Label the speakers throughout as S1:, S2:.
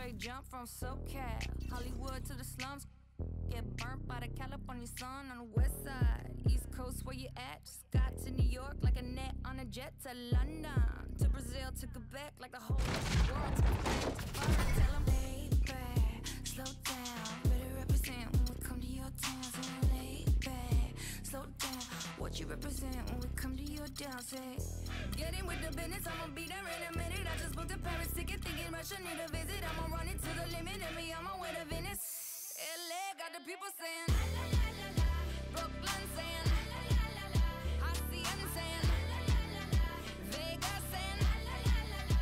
S1: straight jump from SoCal, Hollywood to the slums. Get burnt by the California sun on the west side. East Coast, where you at? Just got to New York like a net on a jet to London. To Brazil, to Quebec, like the whole world. Tell them, baby, slow down. Better represent when we come to your town. Say, lay back, slow down. What you represent when we come to your town? Say, get in with the business, I'ma be there in a minute. I just booked a Paris ticket, thinking Russia need a visit. I'ma run it to the limit, and me on my way to Venice. LA got the people saying, la, la, la, la, la. Brooklyn saying, la, la, la, la, la. Hacienda saying, la, la, la, la, la. Vegas saying, la, la, la, la, la.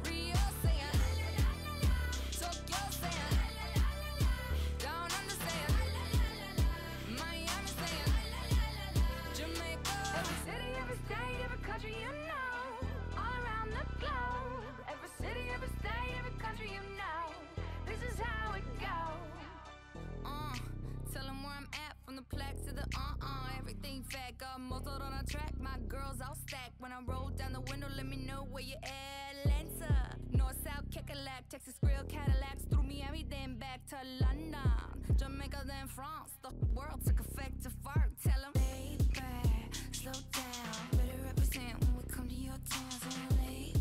S1: Rio saying, la, la, la, la, la. Tokyo saying, la, la, la, la, la. Down under saying, la, la, la, la, la. Miami saying, la, la, la, la, la. Jamaica. Every city, every state, every country you know, all around the globe. Every city, every state, every country you know, this is how it goes. Tell them where I'm at, from the plaque to the everything fat, got motored on a track. My girls all stacked. When I roll down the window, let me know where you at. Atlanta, North, South, Kekalak, Texas, Grill, Cadillacs, through Miami, then back to London, Jamaica, then France. The world took effect to fart. Tell them, baby, slow down. Better represent when we come to your town. So late.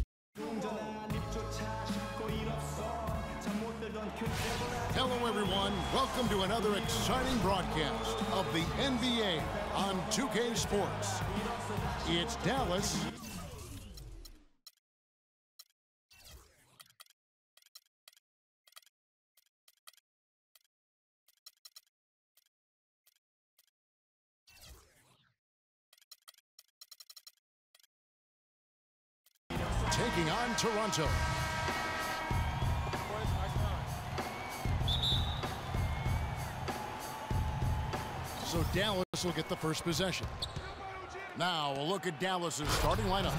S2: Hello everyone, welcome to another exciting broadcast of the NBA on 2K Sports. It's Dallas taking on Toronto. So Dallas will get the first possession. Now a look at Dallas's starting lineup.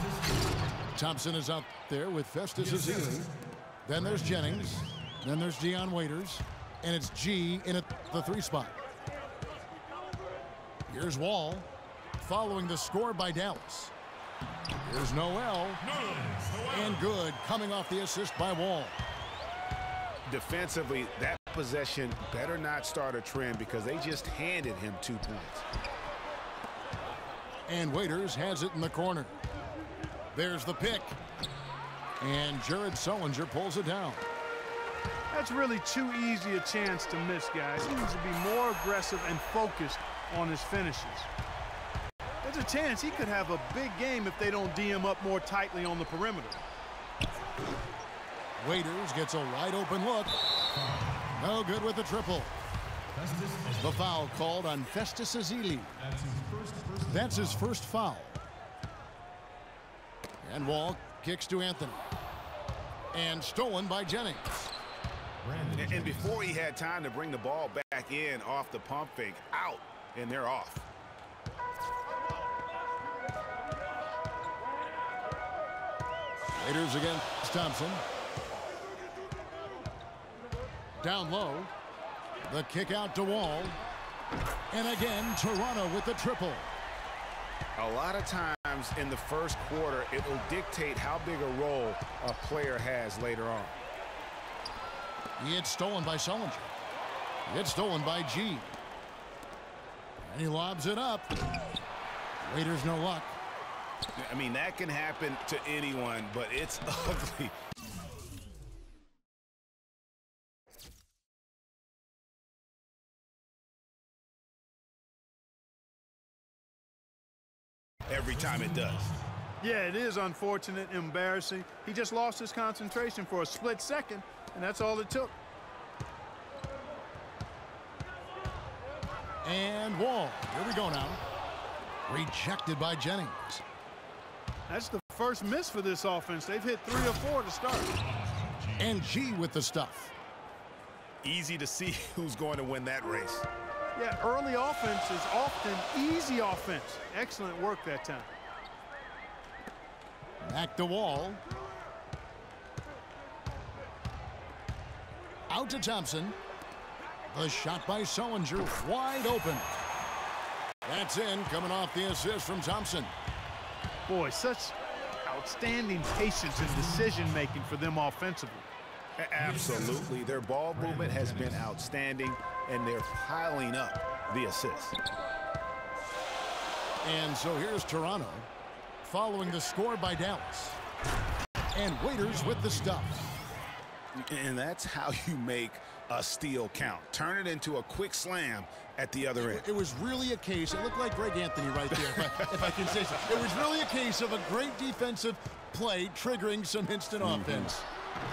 S2: Thompson is out there with Festus Ezeli. Then there's Jennings. Then there's Dion Waiters. And it's G in at the 3 spot. Here's Wall, following the score by Dallas. Here's Noel. And good, coming off the assist by Wall.
S3: Defensively, that possession better not start a trend because they just handed him 2 points.
S2: And Waiters has it in the corner. There's the pick. And Jared Sullinger pulls it down.
S4: That's really too easy a chance to miss, guys. He needs to be more aggressive and focused on his finishes. There's a chance he could have a big game if they don't D him up more tightly on the perimeter.
S2: Waiters gets a wide open look. No good with the triple. The foul called on Festus Ezeli. That's his first foul. And Wall kicks to Anthony. And stolen by Jennings.
S3: And before he had time to bring the ball back in off the pump fake, out, and they're off.
S2: Waiters against Thompson. Down low. The kick out to Wall. And again, Toronto with the triple.
S3: A lot of times in the first quarter, it will dictate how big a role a player has later on.
S2: It's stolen by Sullinger. It's stolen by G. And he lobs it up. Waiters no luck.
S3: I mean, that can happen to anyone, but it's ugly. Every time it does.
S4: Yeah, it is unfortunate, embarrassing. He just lost his concentration for a split second, and that's all it took.
S2: And Wall. Here we go now. Rejected by Jennings.
S4: That's the first miss for this offense. They've hit 3 or 4 to start.
S2: And G with the stuff.
S3: Easy to see who's going to win that race.
S4: Yeah, early offense is often easy offense. Excellent work that time.
S2: Back to Wall. Out to Thompson. The shot by Sullinger, wide open. That's in, coming off the assist from Thompson.
S4: Boy, such outstanding patience and decision-making for them offensively.
S3: Absolutely. Their ball movement has been outstanding, and they're piling up the assists.
S2: And so here's Toronto following the score by Dallas. And Waiters with the stuff.
S3: And that's how you make a steal count. Turn it into a quick slam at the other end.
S2: It was really a case, it looked like Greg Anthony right there, if I can say so. It was really a case of a great defensive play triggering some instant offense.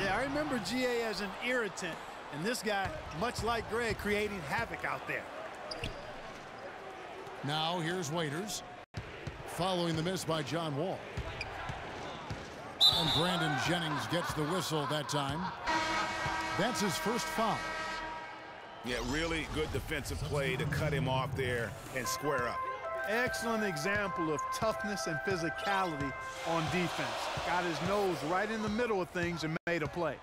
S4: Yeah, I remember GA as an irritant, and this guy, much like Greg, creating havoc out there.
S2: Now here's Waiters following the miss by John Wall. And Brandon Jennings gets the whistle that time. That's his first foul.
S3: Yeah, really good defensive play to cut him off there and square up.
S4: Excellent example of toughness and physicality on defense. Got his nose right in the middle of things and made a play.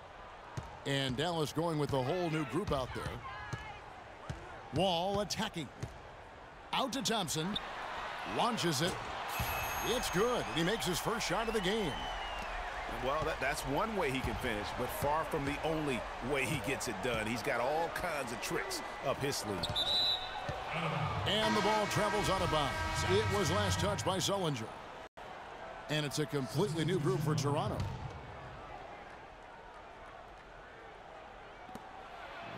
S2: And Dallas going with a whole new group out there. Wall attacking. Out to Thompson. Launches it. It's good. And he makes his first shot of the game.
S3: Well, that's one way he can finish, but far from the only way he gets it done. He's got all kinds of tricks up his sleeve.
S2: And the ball travels out of bounds. It was last touched by Sullinger. And it's a completely new group for Toronto.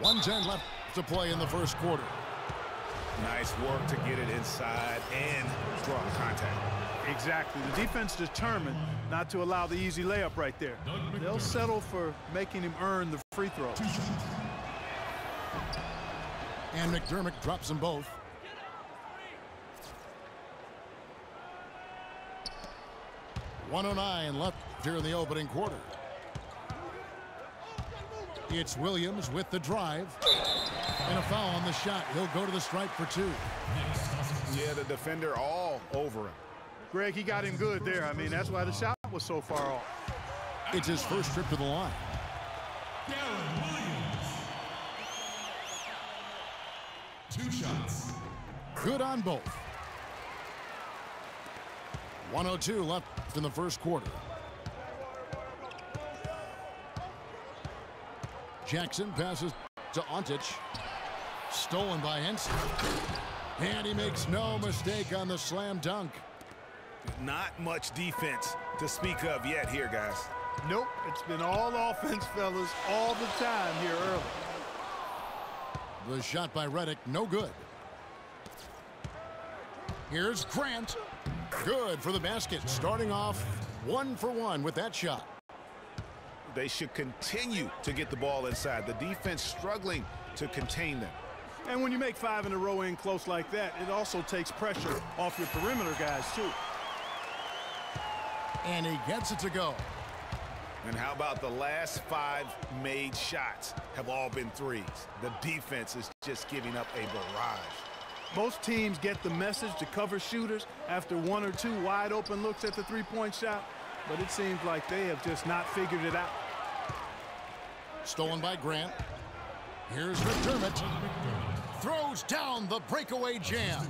S2: 1:10 left to play in the first quarter.
S3: Nice work to get it inside and draw contact.
S4: Exactly. The defense determined not to allow the easy layup right there. They'll settle for making him earn the free throws.
S2: And McDermott drops them both. .109 left here in the opening quarter. It's Williams with the drive. And a foul on the shot. He'll go to the stripe for two.
S3: Yeah, the defender all over him.
S4: Greg, he got him good there. I mean, that's why the shot was so far off.
S2: It's his first trip to the line.
S5: Two shots.
S2: Good on both. 1:02 left in the first quarter. Jackson passes to Ontic. Stolen by Henson. And he makes no mistake on the slam dunk.
S3: Not much defense to speak of yet here, guys.
S4: Nope, it's been all offense, fellas, all the time here early.
S2: The shot by Redick, no good. Here's Grant. Good for the basket. Starting off 1 for 1 with that shot.
S3: They should continue to get the ball inside. The defense struggling to contain them.
S4: And when you make 5 in a row in close like that, it also takes pressure off your perimeter guys, too.
S2: And he gets it to go.
S3: And how about the last 5 made shots have all been threes? The defense is just giving up a barrage.
S4: Most teams get the message to cover shooters after 1 or 2 wide open looks at the three-point shot, but it seems like they have just not figured it out.
S2: Stolen by Grant. Here's McDermott. Throws down the breakaway jam.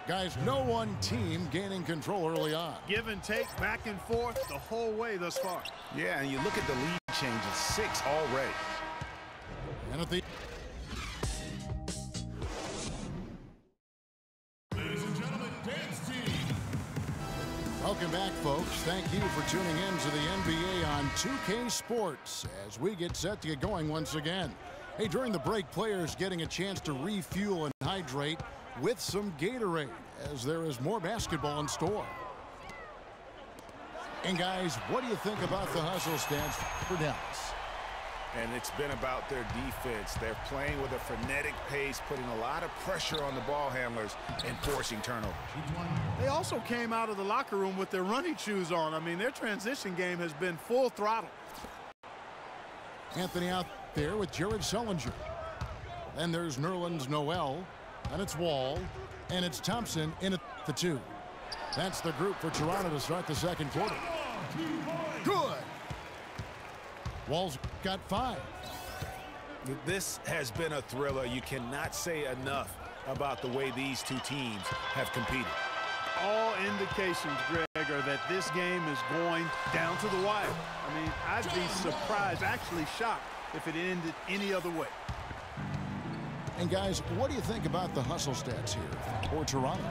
S2: Guys, no one team gaining control early on.
S4: Give and take, back and forth the whole way thus far.
S3: Yeah, and you look at the lead changes, 6 already.
S2: And at the
S5: Ladies and gentlemen, dance team.
S2: welcome back, folks. Thank you for tuning in to the NBA on 2K Sports as we get set to get going once again. Hey, during the break, players getting a chance to refuel and hydrate with some Gatorade as there is more basketball in store. And guys, what do you think about the hustle stats for Dallas?
S3: And it's been about their defense. They're playing with a frenetic pace, putting a lot of pressure on the ball handlers and forcing turnovers.
S4: They also came out of the locker room with their running shoes on. I mean, their transition game has been full throttle.
S2: Anthony out there with Jared Sullinger. Then there's Nerlens Noel. And it's Wall. And it's Thompson in at the 2. That's the group for Toronto to start the second quarter. Good. Wall's got 5.
S3: This has been a thriller. You cannot say enough about the way these two teams have competed.
S4: All indications, Greg, Greg, are that this game is going down to the wire. I mean, I'd be surprised, actually shocked, if it ended any other way.
S2: And guys, what do you think about the hustle stats here for Toronto?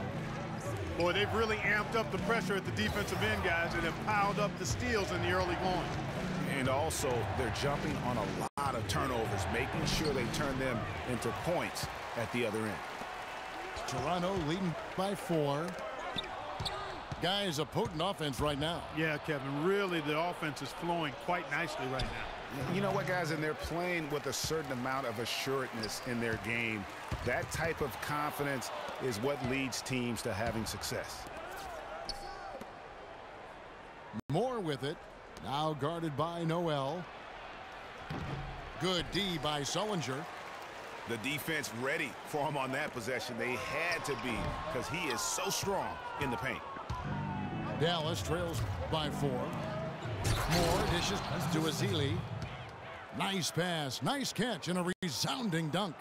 S4: Boy, they've really amped up the pressure at the defensive end, guys, and have piled up the steals in the early going.
S3: And also, they're jumping on a lot of turnovers, making sure they turn them into points at the other end.
S2: Toronto leading by 4. Guys, a potent offense right now.
S4: Yeah, Kevin, really the offense is flowing quite nicely right now.
S3: You know what, guys, and they're playing with a certain amount of assuredness in their game. That type of confidence is what leads teams to having success.
S2: Moore with it. Now guarded by Noel. Good D by Sullinger.
S3: The defense ready for him on that possession. They had to be, because he is so strong in the paint.
S2: Dallas trails by 4. Moore dishes to Azili. Nice pass, nice catch, and a resounding dunk.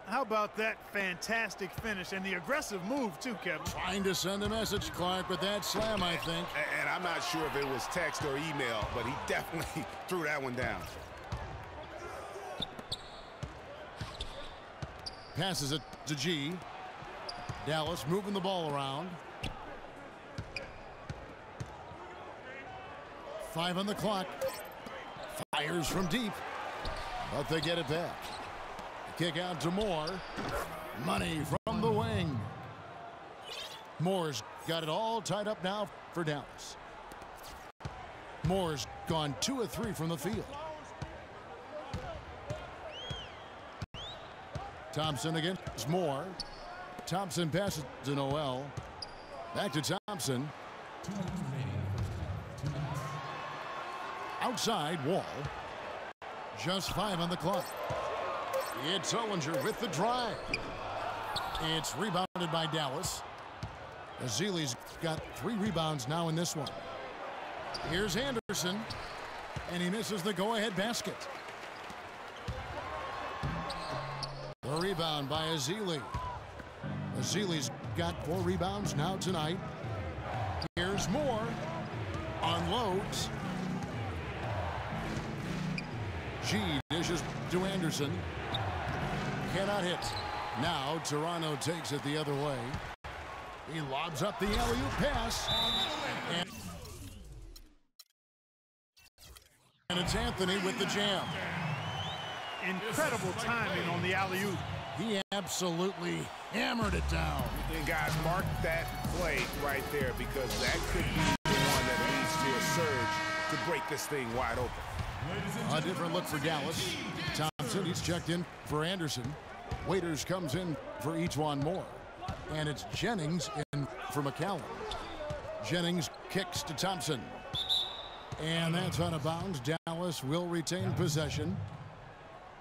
S4: How about that fantastic finish and the aggressive move, too, Kevin?
S2: Trying to send a message, Clark, with that slam, I think.
S3: And I'm not sure if it was text or email, but he definitely threw that one down.
S2: Passes it to G. Dallas moving the ball around. 5 on the clock. Fires from deep, but they get it back. Kick out to Moore. Money from the wing. Moore's got it all tied up now for Dallas. Moore's gone 2 of 3 from the field. Thompson against Moore. Thompson passes to Noel. Back to Thompson. Outside, Wall. Just 5 on the clock. It's Sullinger with the drive. It's rebounded by Dallas. Azili's got 3 rebounds now in this one. Here's Anderson, and he misses the go-ahead basket. The rebound by Azili. Azili's got 4 rebounds now tonight. Here's Moore. Unloads. G dishes to Anderson. Cannot hit. Now Toronto takes it the other way. He lobs up the alley-oop pass. And it's Anthony with the jam.
S4: Incredible timing on the alley-oop.
S2: He absolutely hammered it down.
S3: And guys, mark that play right there, because that could be the one that leads to a surge to break this thing wide open.
S2: A different look for Dallas. Thompson, he's checked in for Anderson. Waiters comes in for E'Twaun Moore. And it's Jennings in for McCallum. Jennings kicks to Thompson. And that's out of bounds. Dallas will retain possession.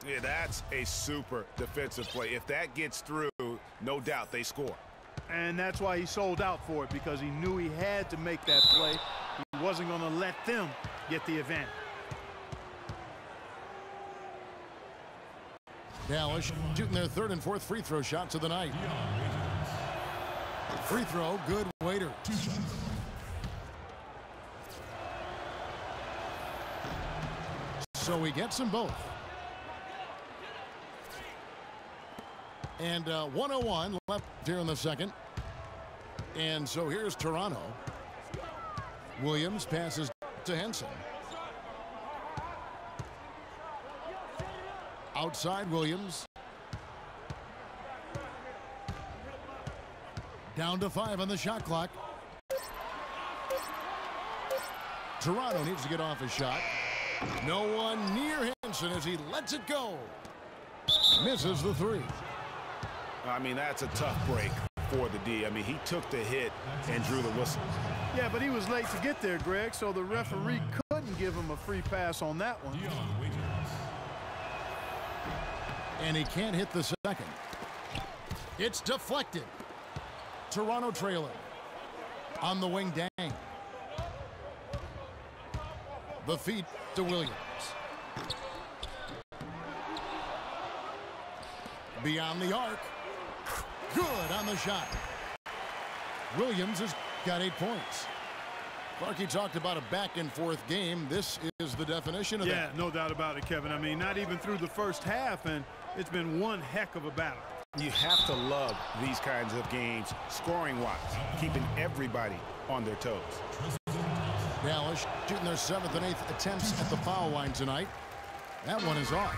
S3: Yeah, that's a super defensive play. If that gets through, no doubt they score.
S4: And that's why he sold out for it, because he knew he had to make that play. He wasn't going to let them get the advantage.
S2: Dallas shooting their 3rd and 4th free throw shots of the night. Free throw, good. Waiter. So he gets them both. And 1:01 left here in the second. And so here's Toronto. Williams passes to Henson. Outside Williams. Down to 5 on the shot clock. Toronto needs to get off his shot. No one near Henson as he lets it go. Misses the 3.
S3: I mean, that's a tough break for the D. I mean, he took the hit and drew the whistle.
S4: Yeah, but he was late to get there, Greg, so the referee couldn't give him a free pass on that one.
S2: And he can't hit the second. It's deflected. Toronto trailing. On the wing, Dang. The feed to Williams. Beyond the arc. Good on the shot. Williams has got 8 points. Clarkie talked about a back-and-forth game. This is the definition of that.
S4: Yeah, no doubt about it, Kevin. I mean, not even through the first half, and it's been one heck of a battle.
S3: You have to love these kinds of games, scoring-wise, keeping everybody on their toes.
S2: Dallas shooting their 7th and 8th attempts at the foul line tonight. That one is off.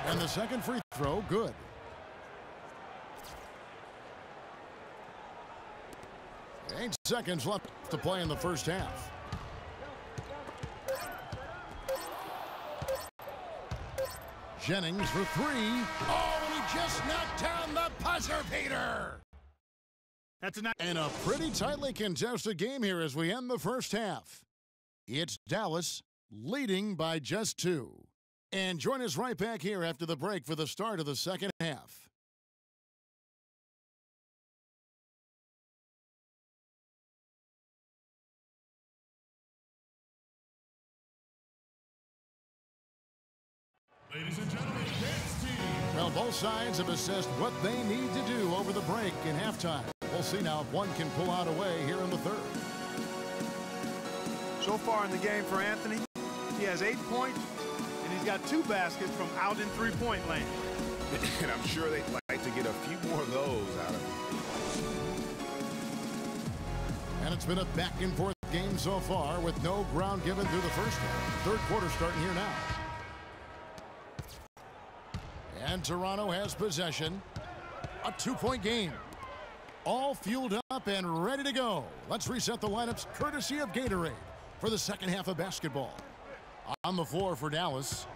S2: And the second free throw, good. Eight seconds left to play in the first half. Jennings for three. Oh, and he just knocked down the buzzer beater. And a pretty tightly contested game here as we end the first half. It's Dallas leading by just 2. And join us right back here after the break for the start of the second half.
S5: Ladies and gentlemen, dance team.
S2: Well, both sides have assessed what they need to do over the break in halftime. We'll see now if one can pull out a way here in the third.
S4: So far in the game for Anthony, he has 8 points, and he's got 2 baskets from out in three-point land.
S3: And I'm sure they'd like to get a few more of those out of him.
S2: And it's been a back-and-forth game so far with no ground given through the first half. Third quarter starting here now. And Toronto has possession. A 2-point game. All fueled up and ready to go. Let's reset the lineups courtesy of Gatorade for the second half of basketball. On the floor for Dallas.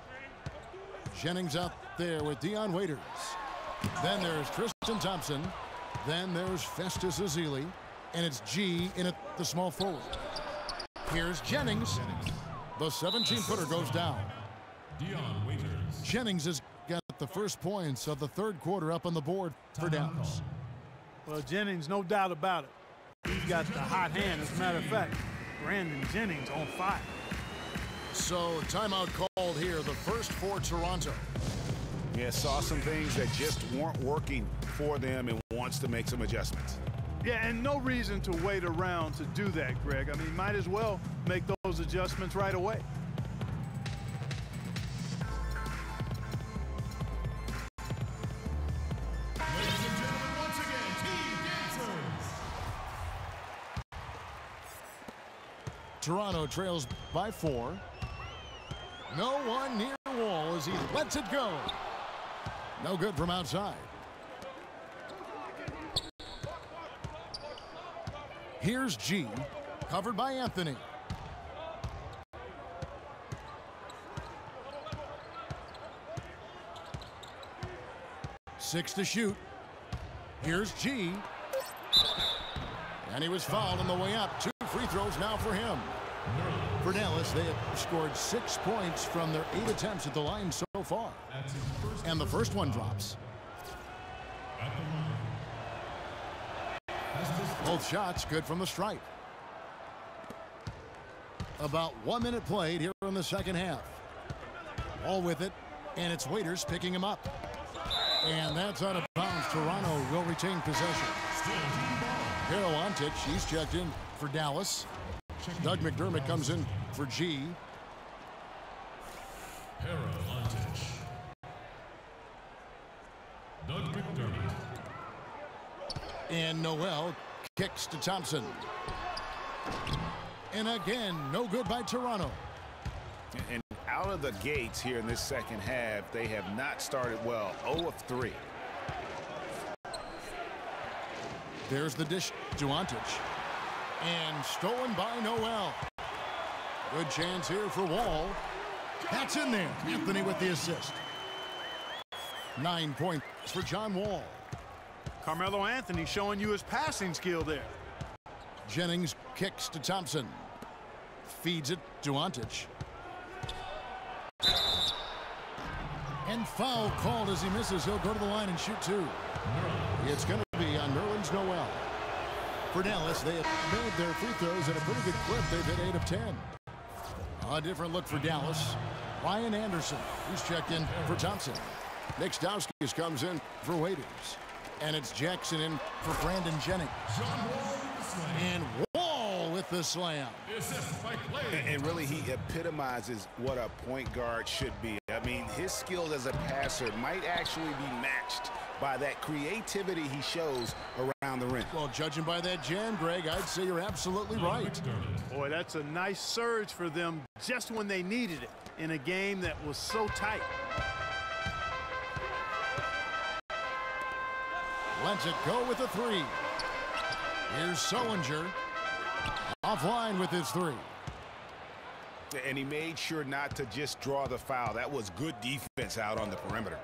S2: Jennings out there with Dion Waiters. Then there's Tristan Thompson. Then there's Festus Ezeli. And it's G in at the small forward. Here's Jennings. The 17-footer goes down.
S5: Dion Waiters.
S2: Jennings has got the first points of the third quarter up on the board for Dallas.
S4: Well, Jennings, no doubt about it. He's got the hot hand. As a matter of fact, Brandon Jennings on fire.
S2: So timeout called here, the first for Toronto.
S3: Yeah, saw some things that just weren't working for them and wants to make some adjustments.
S4: Yeah, and no reason to wait around to do that, Greg. I mean, might as well make those adjustments right away.
S5: Ladies and gentlemen, once again, Team Dancers.
S2: Toronto trails by 4. No one near Wall as he lets it go. No good from outside. Here's G, covered by Anthony. Six to shoot. Here's G. And he was fouled on the way up. 2 free throws now for him. For Dallas, they have scored 6 points from their 8 attempts at the line so far. And the first one drops. Both shots good from the stripe. About 1 minute played here in the second half. All with it, and it's Waiters picking him up. And that's out of bounds. Toronto will retain possession. Hero Antich, he's checked in for Dallas. Doug McDermott comes in for G.
S5: Doug McDermott.
S2: And Noel kicks to Thompson. And again, no good by Toronto.
S3: And out of the gates here in this second half, they have not started well. 0 of 3.
S2: There's the dish to Antich. And stolen by Noel. Good chance here for Wall. That's in there. Anthony with the assist. 9 points for John Wall.
S4: Carmelo Anthony showing you his passing skill there.
S2: Jennings kicks to Thompson. Feeds it to Antich. And foul called as he misses. He'll go to the line and shoot 2. It's going to be on Nerlens Noel. For Dallas, they have made their free throws at a pretty good clip. They've hit 8 of 10. A different look for Dallas. Ryan Anderson, who's checked in for Thompson. Nick Stauskas comes in for Waiters. And it's Jackson in for Brandon Jennings. And Wall with the slam.
S3: And really, he epitomizes what a point guard should be. I mean, his skills as a passer might actually be matched by that creativity he shows around the rim.
S2: Well, judging by that jam, Greg, I'd say you're absolutely right.
S4: Boy, that's a nice surge for them just when they needed it in a game that was so tight.
S2: Lets it go with a three. Here's Sullinger. Offline with his three.
S3: And he made sure not to just draw the foul. That was good defense out on the perimeter.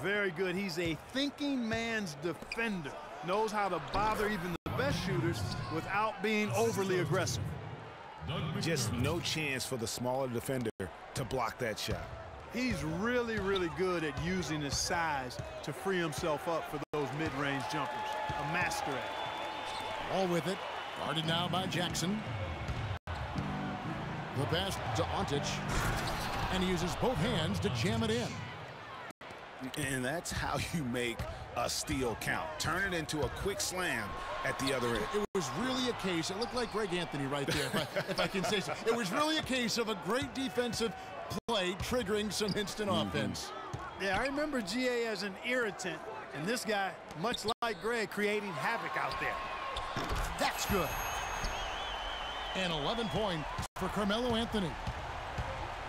S4: Very good. He's a thinking man's defender. Knows how to bother even the best shooters without being overly aggressive.
S3: Just no chance for the smaller defender to block that shot.
S4: He's really, really good at using his size to free himself up for those mid-range jumpers. A master at it.
S2: All with it. Guarded now by Jackson. The pass to Ontic. And he uses both hands to jam it in.
S3: And that's how you make a steal count. Turn it into a quick slam at the other end.
S2: It was really a case, it looked like Greg Anthony right there, if I can say so. It was really a case of a great defensive play triggering some instant offense.
S4: Yeah, I remember GA as an irritant, and this guy, much like Greg, creating havoc out there.
S2: That's good. And 11 points for Carmelo Anthony.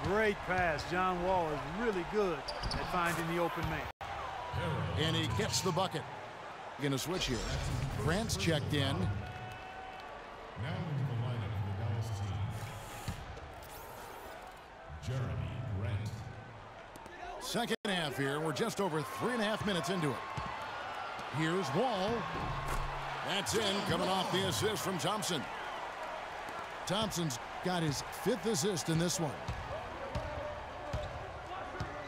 S4: Great pass. John Wall is really good at finding the open man.
S2: And he gets the bucket. Going to switch here. Grant's checked in.
S5: Now into the lineup for the Dallas team. Jeremy Grant.
S2: Second half here. We're just over 3.5 minutes into it. Here's Wall. That's in, coming off the assist from Thompson. Thompson's got his 5th assist in this one.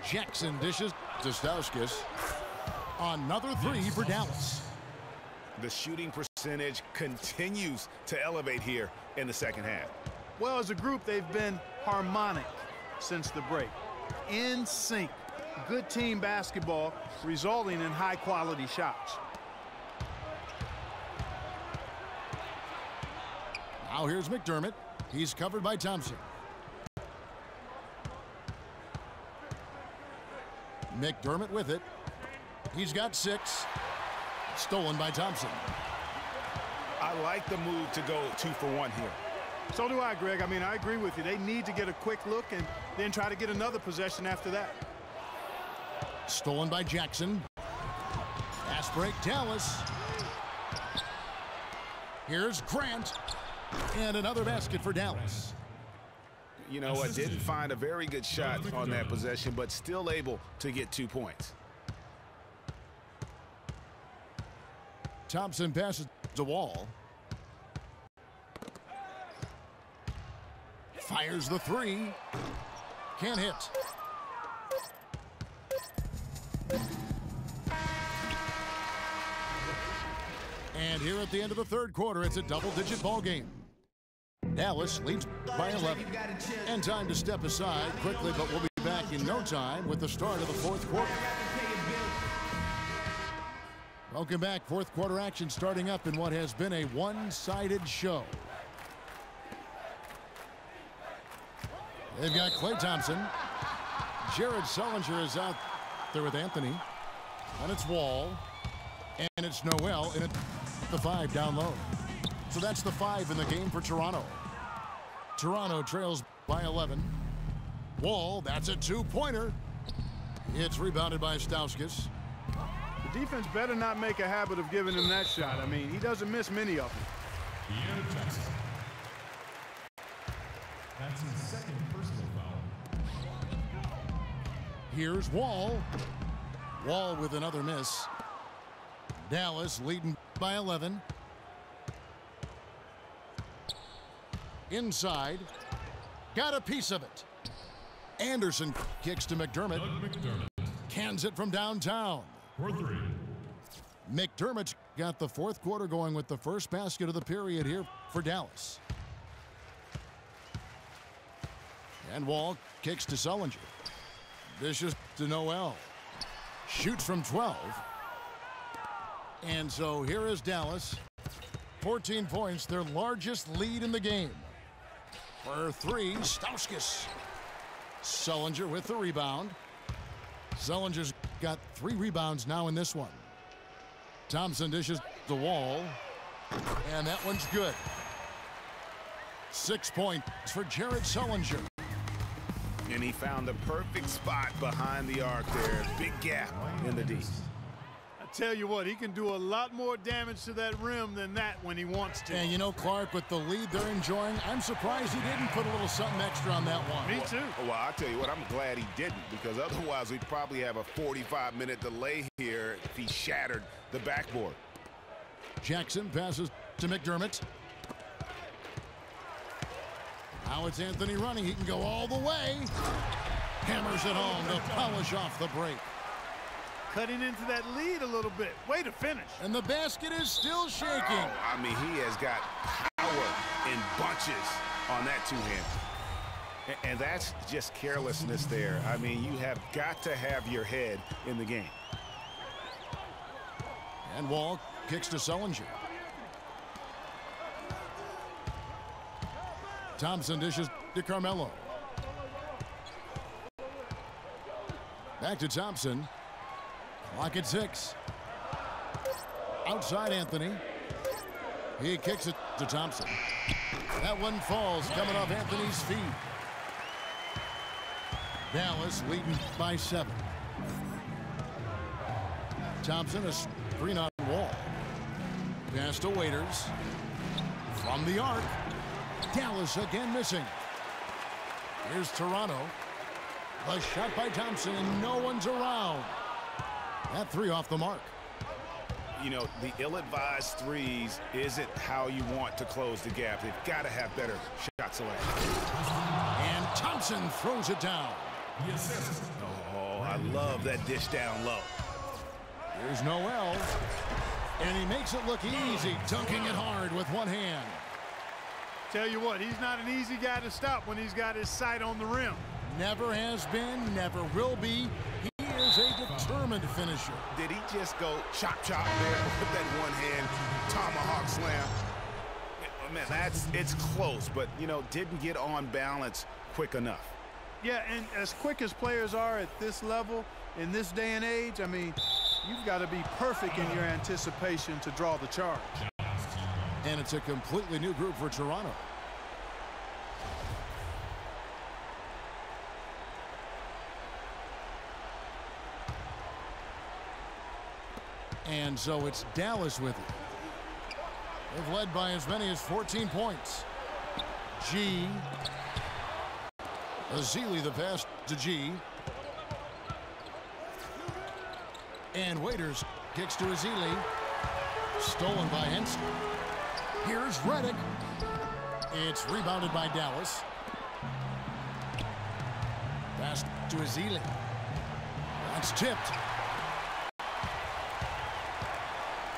S2: Jackson dishes to Stauskas. Another three for Dallas.
S3: The shooting percentage continues to elevate here in the second half.
S4: Well, as a group, they've been harmonic since the break. In sync. Good team basketball resulting in high-quality shots.
S2: Now here's McDermott. He's covered by Thompson. McDermott with it. He's got 6. Stolen by Thompson.
S3: I like the move to go 2 for 1 here.
S4: So do I, Greg. I mean, I agree with you. They need to get a quick look and then try to get another possession after that.
S2: Stolen by Jackson. Fast break, Dallas. Here's Grant. And another basket for Dallas.
S3: You know what? Didn't find a very good shot on that possession, but still able to get 2 points.
S2: Thompson passes to Wall. Fires the three. Can't hit. And here at the end of the third quarter, it's a double-digit ball game. Dallas leads by 11. And time to step aside quickly, but we'll be back in no time with the start of the fourth quarter. Welcome back. Fourth quarter action starting up in what has been a one-sided show. They've got Klay Thompson. Jared Sullinger is out there with Anthony. And it's Wall. And it's Noel in the 5 down low. So that's the 5 in the game for Toronto. Toronto trails by 11. Wall, that's a 2-pointer. It's rebounded by Stauskas.
S4: The defense better not make a habit of giving him that shot. I mean, he doesn't miss many of them.
S5: Jackson. That's his second personal foul.
S2: Here's Wall. Wall with another miss. Dallas leading by 11. Inside. Got a piece of it. Anderson kicks to McDermott. Cans it from downtown.
S5: For 3.
S2: McDermott's got the fourth quarter going with the first basket of the period here for Dallas. And Wall kicks to Sullinger. Dishes to Noel. Shoots from 12. And so here is Dallas. 14 points, their largest lead in the game. For three, Stauskas. Sullinger with the rebound. Sullinger's got 3 rebounds now in this one. Thompson dishes the wall. And that one's good. 6 points for Jared Sullinger.
S3: And he found the perfect spot behind the arc there. Big gap in the D.
S4: I tell you what, he can do a lot more damage to that rim than that when he wants to.
S2: And you know, Clark, with the lead they're enjoying, I'm surprised he didn't put a little something extra on that one.
S4: Me too.
S3: Well, I'll tell you what, I'm glad he didn't, because otherwise we'd probably have a 45-minute delay here if he shattered the backboard.
S2: Jackson passes to McDermott. Now it's Anthony running. He can go all the way. Hammers it home to polish off the break.
S4: Cutting into that lead a little bit. Way to finish.
S2: And the basket is still shaking.
S3: Oh, I mean, he has got power in bunches on that two-hand. And that's just carelessness there. I mean, you have got to have your head in the game.
S2: And Wall kicks to Sullinger. Thompson dishes to Carmelo. Back to Thompson. Clock at 6. Outside Anthony. He kicks it to Thompson. That one falls, coming off Anthony's feet. Dallas leading by 7. Thompson, a screen on Wall. Pass to Waiters. From the arc. Dallas again missing. Here's Toronto. The shot by Thompson, and no one's around. That 3 off the mark.
S3: You know, the ill-advised threes isn't how you want to close the gap. They've got to have better shot selection.
S2: And Thompson throws it down.
S3: Oh, I love that dish down low.
S2: Here's Noel. And he makes it look easy, dunking it hard with one hand.
S4: Tell you what, he's not an easy guy to stop when he's got his sight on the rim.
S2: Never has been, never will be. He is a determined finisher.
S3: Did he just go chop chop there with that one hand tomahawk slam? Man, it's close, but you know, didn't get on balance quick enough.
S4: Yeah, and as quick as players are at this level in this day and age, I mean, you've got to be perfect in your anticipation to draw the charge.
S2: And it's a completely new group for Toronto. And so it's Dallas with it. They've led by as many as 14 points. G. Azili the pass to G. And Waiters kicks to Azili. Stolen by Henson. Here's Redick. It's rebounded by Dallas. Pass to Azili. That's tipped.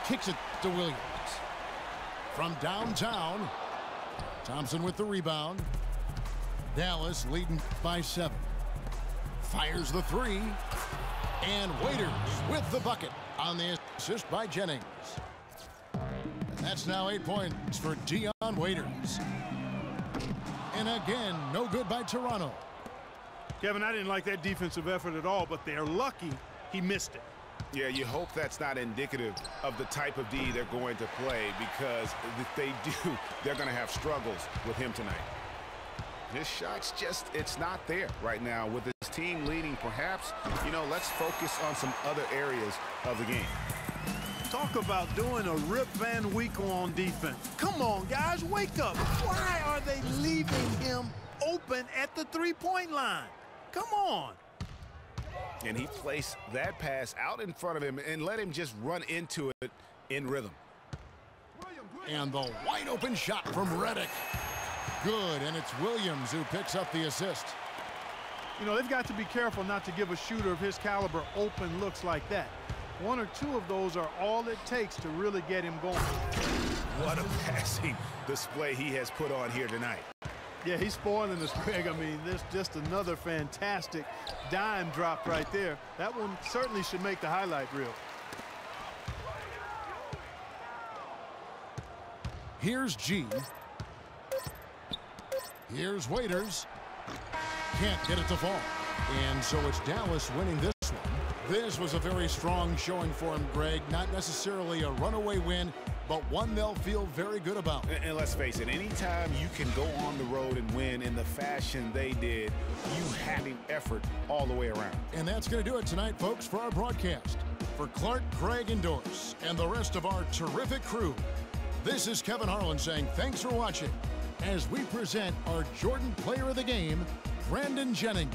S2: Kicks it to Williams. From downtown, Thompson with the rebound. Dallas leading by 7. Fires the 3. And Waiters with the bucket on the assist by Jennings. And that's now 8 points for Dion Waiters. And again, no good by Toronto.
S4: Kevin, I didn't like that defensive effort at all, but they're lucky he missed it.
S3: Yeah, you hope that's not indicative of the type of D they're going to play, because if they do, they're going to have struggles with him tonight. His shot's just, it's not there right now. With his team leading, perhaps, you know, let's focus on some other areas of the game.
S4: Talk about doing a Rip Van Winkle on defense. Come on, guys, wake up. Why are they leaving him open at the three-point line? Come on.
S3: And he placed that pass out in front of him and let him just run into it in rhythm.
S2: And the wide open shot from Redick. Good, and it's Williams who picks up the assist.
S4: You know, they've got to be careful not to give a shooter of his caliber open looks like that. 1 or 2 of those are all it takes to really get him going.
S3: What a passing display he has put on here tonight.
S4: Yeah, he's spoiling us, Greg. I mean, there's just another fantastic dime drop right there. That one certainly should make the highlight reel.
S2: Here's G. Here's Waiters. Can't get it to fall. And so it's Dallas winning this one. This was a very strong showing for him, Greg. Not necessarily a runaway win, but one they'll feel very good about.
S3: And let's face it, anytime you can go on the road and win in the fashion they did, you have an effort all the way around.
S2: And that's going to do it tonight, folks, for our broadcast. For Clark, Craig, and Doris, and the rest of our terrific crew, this is Kevin Harlan saying thanks for watching as we present our Jordan Player of the Game, Brandon Jennings.